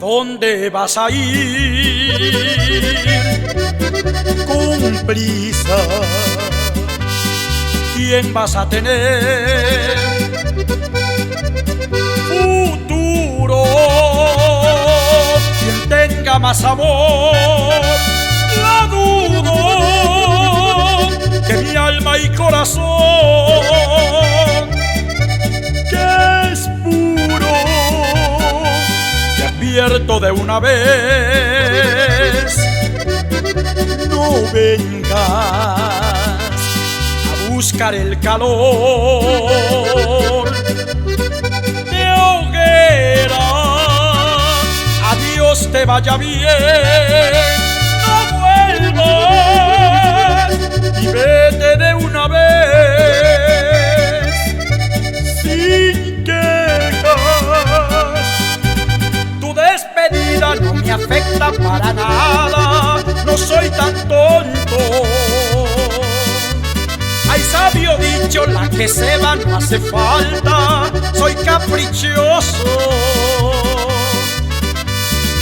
dónde vas a ir con prisa? ¿Quién vas a tener futuro? ¿Quién tenga más amor? La dudo, que mi alma y corazón, que es puro, te advierto de una vez, no vengas a buscar el calor de hoguera. Adiós, te vaya bien, no vuelvas y vete de una vez sin quejas. Tu despedida no me afecta para nada, no soy tan tonto. Hay sabio dicho, la que se va no hace falta, soy caprichoso.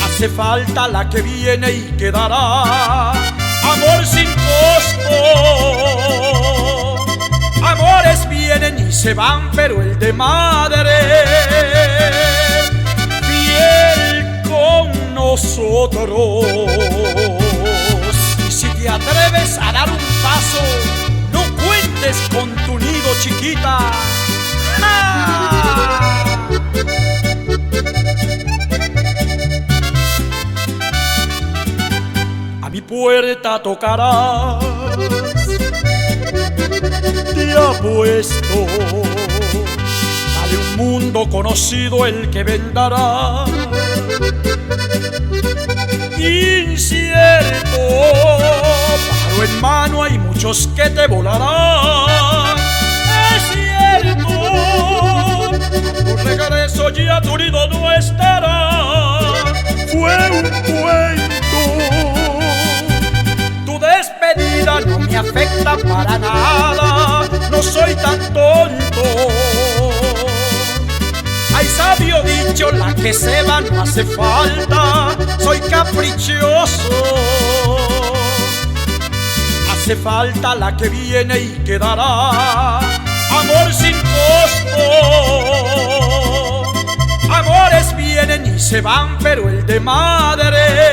Hace falta la que viene y quedará, amor sin costo. Amores vienen y se van, pero el de madre fiel con nosotros. Y si te atreves a dar un paso, no cuentes con tu nido, chiquita. ¡Ah! A mi puerta tocarás, te apuesto, dale un mundo conocido el que vendrá. Incierto, pájaro en mano, hay muchos que te volarán. Es cierto, tu regreso ya tu nido no estará. Fue un cuento, tu despedida no me afecta para nada, no soy tan tonto. Hay sabio dicho, la que se va no hace falta, soy caprichoso. Hace falta la que viene y quedará, amor sin costo. Amores vienen y se van, pero el de madre